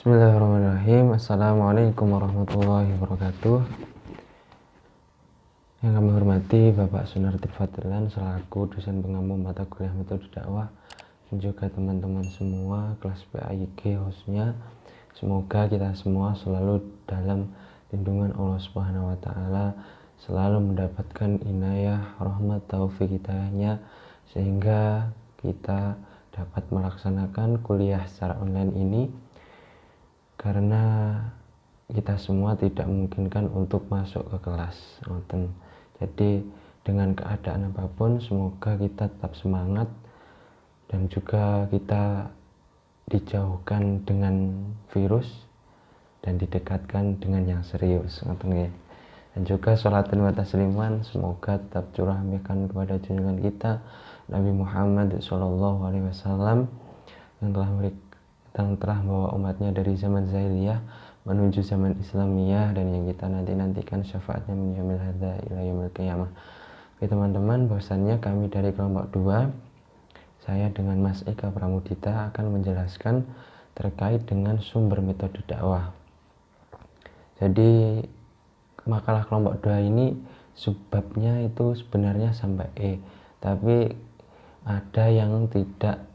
Bismillahirrahmanirrahim. Assalamualaikum warahmatullahi wabarakatuh. Yang kami hormati Bapak Sunarti Fadilan selaku dosen pengampu mata kuliah metode dakwah, dan juga teman-teman semua kelas PAIG khususnya. Semoga kita semua selalu dalam lindungan Allah Subhanahu wa taala, selalu mendapatkan inayah, rahmat, taufik hidayahnya, sehingga kita dapat melaksanakan kuliah secara online ini, karena kita semua tidak memungkinkan untuk masuk ke kelas. Jadi dengan keadaan apapun, semoga kita tetap semangat dan juga kita dijauhkan dengan virus dan didekatkan dengan yang serius. Dan juga sholatan wa tasliman semoga tetap curahkan kepada junjungan kita Nabi Muhammad SAW yang telah membawa umatnya dari zaman jahiliyah menuju zaman Islamiyah, dan yang kita nantikan syafaatnya min yaumil hadza ila yaumil qiyamah. Oke teman-teman, bahwasannya kami dari kelompok 2, saya dengan Mas Eka Pramudita akan menjelaskan terkait dengan sumber metode dakwah. Jadi makalah kelompok 2 ini subbabnya itu sebenarnya sampai E, tapi ada yang tidak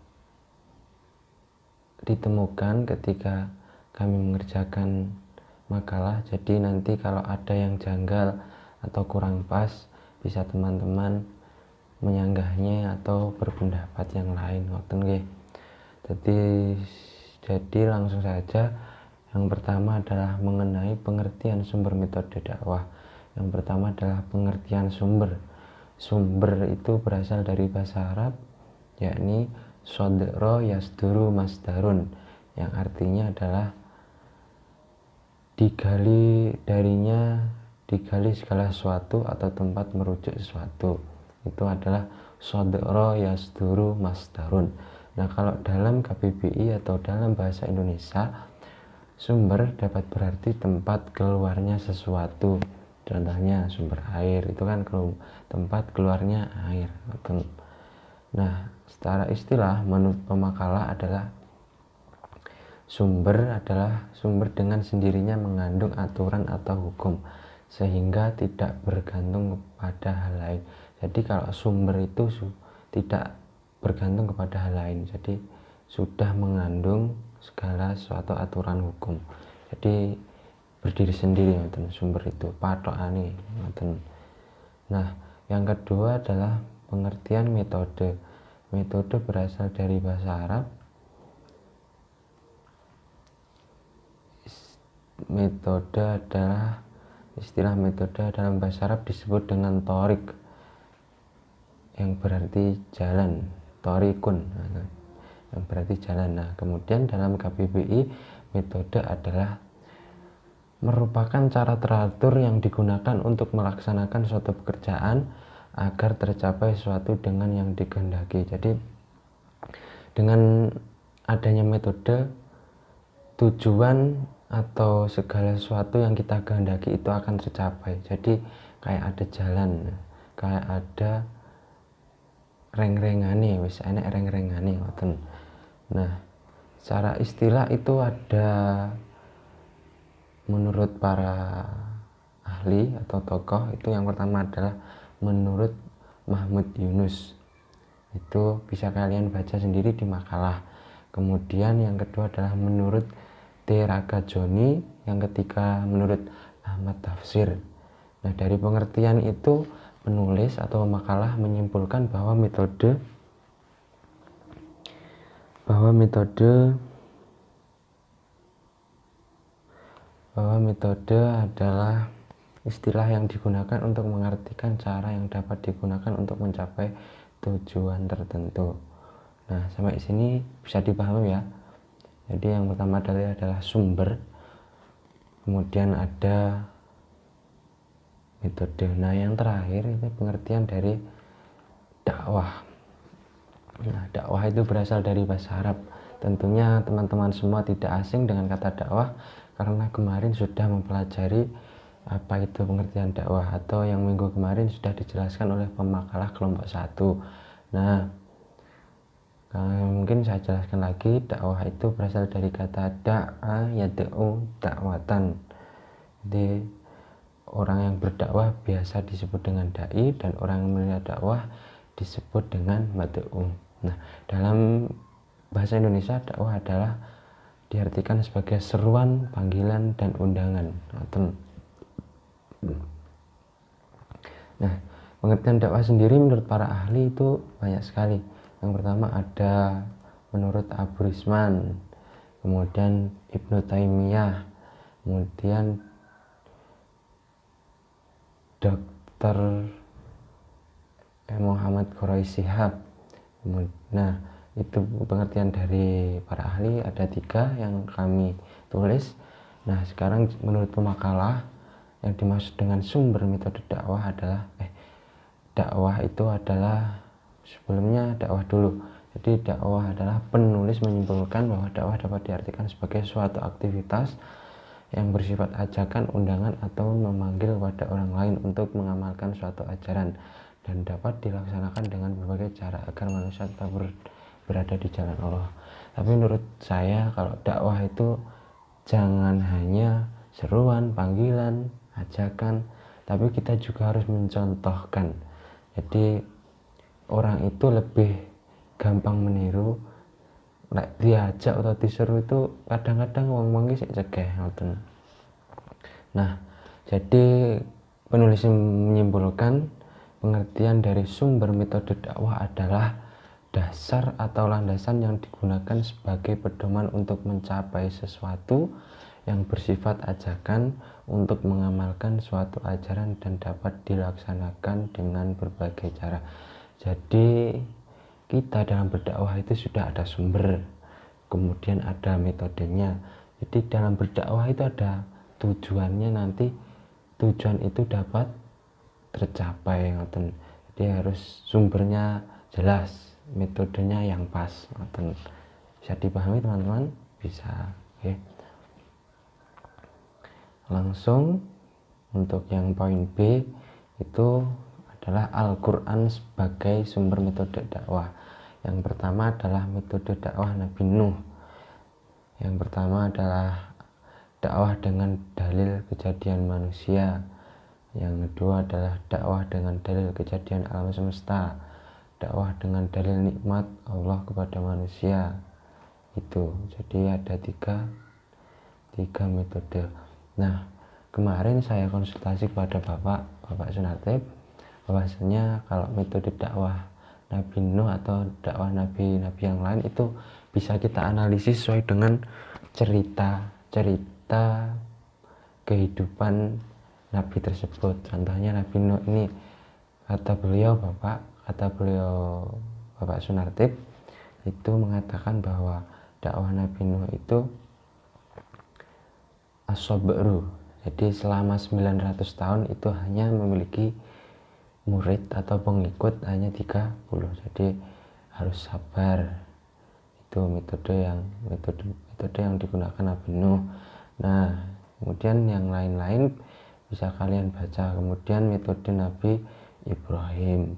ditemukan ketika kami mengerjakan makalah. Jadi nanti kalau ada yang janggal atau kurang pas, bisa teman-teman menyanggahnya atau berpendapat yang lain. Jadi langsung saja. Yang pertama adalah mengenai pengertian sumber metode dakwah. Yang pertama adalah pengertian sumber. Sumber itu berasal dari bahasa Arab, yakni sodro yasduru masdarun, yang artinya adalah digali segala sesuatu atau tempat merujuk sesuatu. Itu adalah sodro yasduru masdarun. Nah, kalau dalam KBBI atau dalam bahasa Indonesia, sumber dapat berarti tempat keluarnya sesuatu. Contohnya sumber air, itu kan tempat keluarnya air. Nah, secara istilah menurut pemakalah adalah sumber dengan sendirinya mengandung aturan atau hukum, sehingga tidak bergantung kepada hal lain. Jadi kalau sumber itu tidak bergantung kepada hal lain, jadi sudah mengandung segala suatu aturan hukum, jadi berdiri sendiri sumber itu patokane. Nah, yang kedua adalah pengertian metode. Metode berasal dari bahasa Arab. Istilah metode dalam bahasa Arab disebut dengan torik, yang berarti jalan, torikun, yang berarti jalan. Nah, kemudian dalam KBBI, metode adalah merupakan cara teratur yang digunakan untuk melaksanakan suatu pekerjaan agar tercapai sesuatu dengan yang dikehendaki. Jadi dengan adanya metode, tujuan atau segala sesuatu yang kita kehendaki itu akan tercapai. Jadi kayak ada jalan, kayak ada reng-rengane, wis enek reng-rengane ngoten. Nah, secara istilah itu ada, menurut para ahli atau tokoh, itu yang pertama adalah menurut Mahmud Yunus. Itu bisa kalian baca sendiri di makalah. Kemudian yang kedua adalah menurut T. Raga Joni, yang ketiga menurut Ahmad Tafsir. Nah, dari pengertian itu penulis atau makalah menyimpulkan bahwa metode adalah istilah yang digunakan untuk mengartikan cara yang dapat digunakan untuk mencapai tujuan tertentu. Nah, sampai sini bisa dipahami ya. Jadi yang pertama adalah sumber, kemudian ada metode. Nah, yang terakhir itu pengertian dari dakwah. Nah, dakwah itu berasal dari bahasa Arab. Tentunya teman-teman semua tidak asing dengan kata dakwah, karena kemarin sudah mempelajari apa itu pengertian dakwah, atau yang minggu kemarin sudah dijelaskan oleh pemakalah kelompok 1. Nah, Mungkin saya jelaskan lagi, dakwah itu berasal dari kata da'a yad'u dakwatan. Jadi orang yang berdakwah biasa disebut dengan dai, dan orang yang menerima dakwah disebut dengan mad'u. Nah, dalam bahasa Indonesia dakwah adalah diartikan sebagai seruan, panggilan, dan undangan. Nah, pengertian dakwah sendiri menurut para ahli itu banyak sekali. Yang pertama ada menurut Abu Rizman, kemudian Ibnu Taimiyah, kemudian Dr. Muhammad Quraish Shihab. Nah, itu pengertian dari para ahli, ada 3 yang kami tulis. Nah, sekarang menurut pemakalah, yang dimaksud dengan sumber metode dakwah adalah dakwah itu adalah, sebelumnya dakwah dulu. Jadi dakwah adalah penulis menyimpulkan bahwa dakwah dapat diartikan sebagai suatu aktivitas yang bersifat ajakan, undangan, atau memanggil pada orang lain untuk mengamalkan suatu ajaran, dan dapat dilaksanakan dengan berbagai cara agar manusia tetap berada di jalan Allah. Tapi menurut saya, kalau dakwah itu jangan hanya seruan, panggilan, ajakan, tapi kita juga harus mencontohkan. Jadi orang itu lebih gampang meniru diajak atau disuruh itu kadang-kadang wong-wong iki sik cegah ngoten. Nah, jadi penulis menyimpulkan pengertian dari sumber metode dakwah adalah dasar atau landasan yang digunakan sebagai pedoman untuk mencapai sesuatu yang bersifat ajakan untuk mengamalkan suatu ajaran dan dapat dilaksanakan dengan berbagai cara. Jadi kita dalam berdakwah itu sudah ada sumber, kemudian ada metodenya. Jadi dalam berdakwah itu ada tujuannya, nanti tujuan itu dapat tercapai. Jadi harus sumbernya jelas, metodenya yang pas. Bisa dipahami teman-teman? Bisa. Oke. Langsung untuk yang poin B itu adalah Al-Quran sebagai sumber metode dakwah. Yang pertama adalah metode dakwah Nabi Nuh. Yang pertama adalah dakwah dengan dalil kejadian manusia. Yang kedua adalah dakwah dengan dalil kejadian alam semesta. Dakwah dengan dalil nikmat Allah kepada manusia. Itu. Jadi ada tiga metode. Nah, kemarin saya konsultasi kepada Bapak Sunartib, bahwasanya kalau metode dakwah Nabi Nuh atau dakwah nabi-nabi yang lain itu bisa kita analisis sesuai dengan cerita kehidupan nabi tersebut. Contohnya Nabi Nuh ini, kata beliau Bapak Sunartib itu mengatakan bahwa dakwah Nabi Nuh itu as-sabru. Jadi selama 900 tahun itu hanya memiliki murid atau pengikut hanya 30. Jadi harus sabar. Itu metode yang digunakan Nabi Nuh. Nah, kemudian yang lain-lain bisa kalian baca. Kemudian metode Nabi Ibrahim.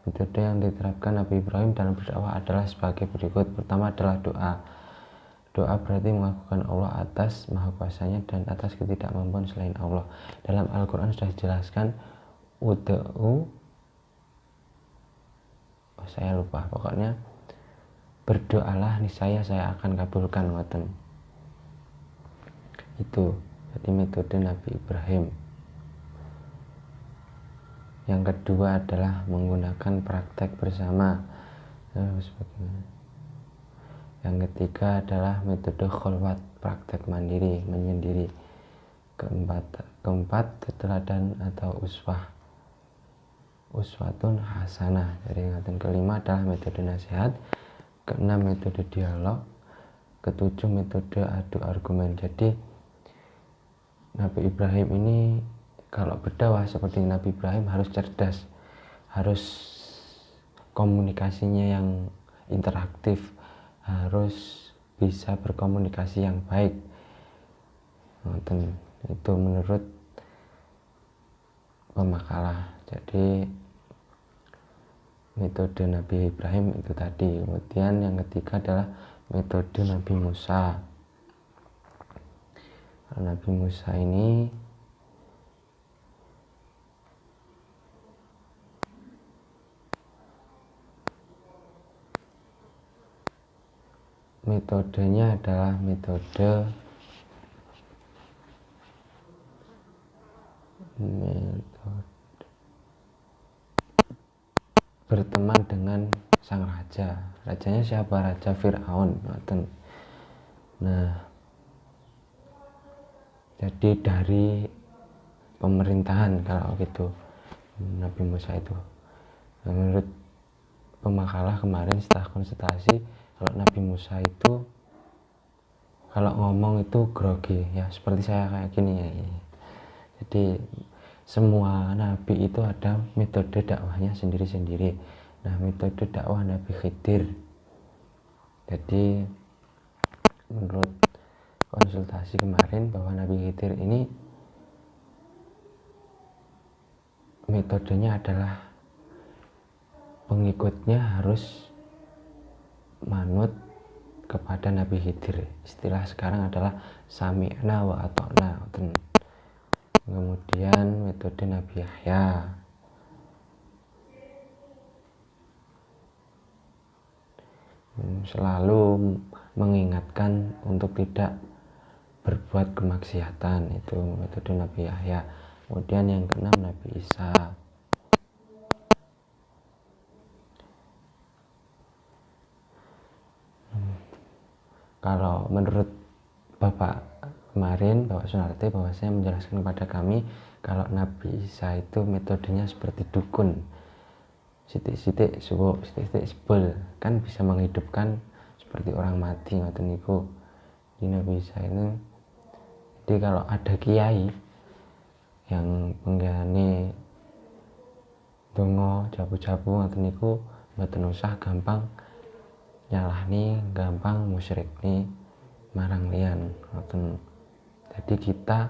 Metode yang diterapkan Nabi Ibrahim dalam berdakwah adalah sebagai berikut. Pertama adalah doa. Doa berarti mengakukan Allah atas maha kuasanya dan atas ketidakmampuan selain Allah. Dalam Al-Quran sudah dijelaskan saya lupa, pokoknya berdoalah niscaya saya akan kabulkan. Itu jadi metode Nabi Ibrahim. Yang kedua adalah menggunakan praktek bersama. Yang ketiga adalah metode kholwat, praktek mandiri, menyendiri. Keempat teladan atau uswatun hasanah. Jadi kelima adalah metode nasihat. Keenam metode dialog. Ketujuh metode adu argumen. Jadi Nabi Ibrahim ini kalau berdakwah seperti Nabi Ibrahim harus cerdas, harus komunikasinya yang interaktif, harus bisa berkomunikasi yang baik. Itu menurut pemakalah. Jadi metode Nabi Ibrahim itu tadi. Kemudian yang ketiga adalah metode Nabi Musa. Nabi Musa ini metodenya adalah metode berteman dengan sang raja. Rajanya siapa? Raja Fir'aun. Nah, jadi dari pemerintahan kalau gitu Nabi Musa itu. Nah, menurut pemakalah kemarin setelah konsultasi, kalau Nabi Musa itu kalau ngomong itu grogi ya, seperti saya kayak gini ya. Jadi semua nabi itu ada metode dakwahnya sendiri-sendiri. Nah, metode dakwah Nabi Khidir, jadi menurut konsultasi kemarin bahwa Nabi Khidir ini metodenya adalah pengikutnya harus manut kepada Nabi Khidir. Istilah sekarang adalah sami'na wa ata'na. Kemudian metode Nabi Yahya, selalu mengingatkan untuk tidak berbuat kemaksiatan, itu metode Nabi Yahya. Kemudian yang keenam Nabi Isa. Kalau menurut Bapak kemarin, Bapak Sunarti, bahwa saya menjelaskan kepada kami kalau Nabi Isa itu metodenya seperti dukun, sitik-sitik subuh, sitik-sitik sebel, kan bisa menghidupkan seperti orang mati ngoten niku. Di Nabi Isa ini, jadi kalau ada kiai yang penggane dongo jabu-jabu ngoten niku mboten usah gampang nyalahni, gampang musyrik nih marang liyan ngoten. Jadi kita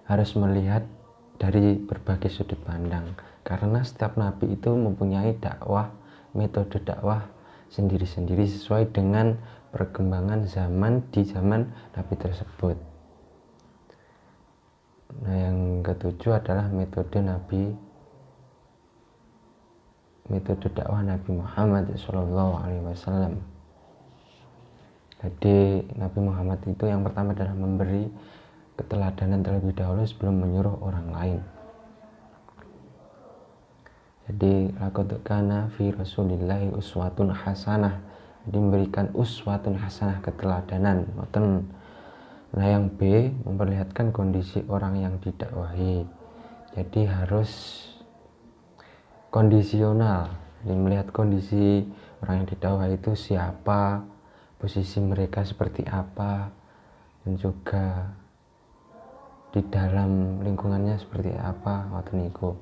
harus melihat dari berbagai sudut pandang, karena setiap nabi itu mempunyai dakwah, metode dakwah sendiri-sendiri sesuai dengan perkembangan zaman di zaman nabi tersebut. Nah, yang ketujuh adalah metode dakwah Nabi Muhammad SAW. Jadi Nabi Muhammad itu yang pertama adalah memberi keteladanan terlebih dahulu sebelum menyuruh orang lain. Jadi laqad kana fi Rasulillahi uswatun hasanah. Jadi memberikan uswatun hasanah, keteladanan. Nah, yang B, memperlihatkan kondisi orang yang didakwahi. Jadi harus kondisional. Jadi melihat kondisi orang yang didakwahi itu siapa, posisi mereka seperti apa, dan juga di dalam lingkungannya seperti apa ngoten niku.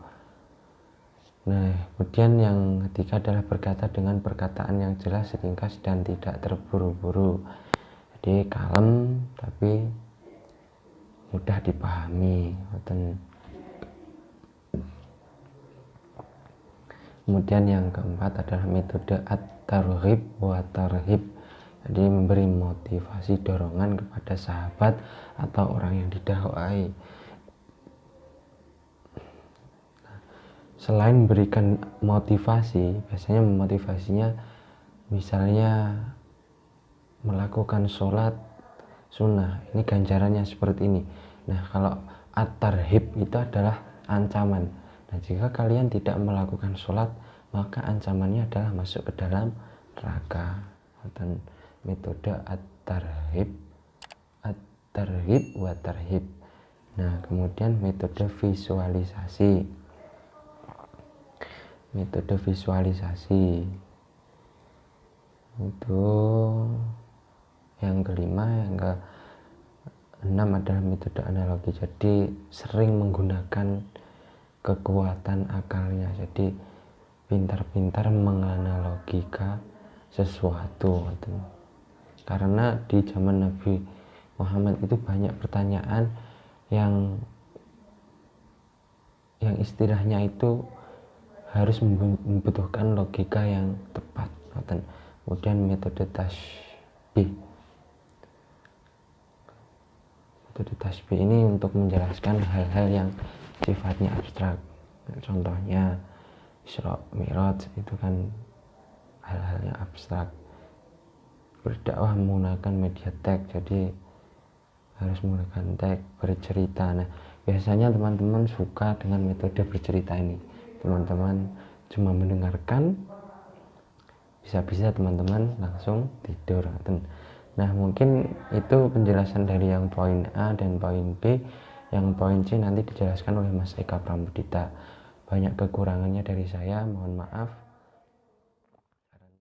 Nah, kemudian yang ketiga adalah berkata dengan perkataan yang jelas, ringkas, dan tidak terburu-buru. Jadi kalem tapi mudah dipahami ngoten. Kemudian yang keempat adalah metode at-targhib wa tarhib. Jadi memberi motivasi, dorongan kepada sahabat atau orang yang didakwai. Selain memberikan motivasi, biasanya motivasinya misalnya melakukan sholat sunnah, ini ganjarannya seperti ini. Nah, kalau at-tarhib itu adalah ancaman. Nah, jika kalian tidak melakukan sholat, maka ancamannya adalah masuk ke dalam neraka. Dan metode at-tarhib wa tarhib. Nah, kemudian metode visualisasi. Metode visualisasi itu yang kelima. Yang keenam adalah metode analogi. Jadi sering menggunakan kekuatan akalnya, jadi pintar-pintar menganalogika sesuatu. Karena di zaman Nabi Muhammad itu banyak pertanyaan yang istilahnya itu harus membutuhkan logika yang tepat. Kemudian metode tasbih. Metode tasbih ini untuk menjelaskan hal-hal yang sifatnya abstrak. Contohnya Isra Mi'raj itu kan hal-hal yang abstrak. Berdakwah menggunakan media teks, jadi harus menggunakan teks, bercerita. Nah, biasanya teman-teman suka dengan metode bercerita ini. Teman-teman cuma mendengarkan, bisa-bisa teman-teman langsung tidur. Nah, mungkin itu penjelasan dari yang poin A dan poin B. Yang poin C nanti dijelaskan oleh Mas Eka Pramudita. Banyak kekurangannya dari saya, mohon maaf.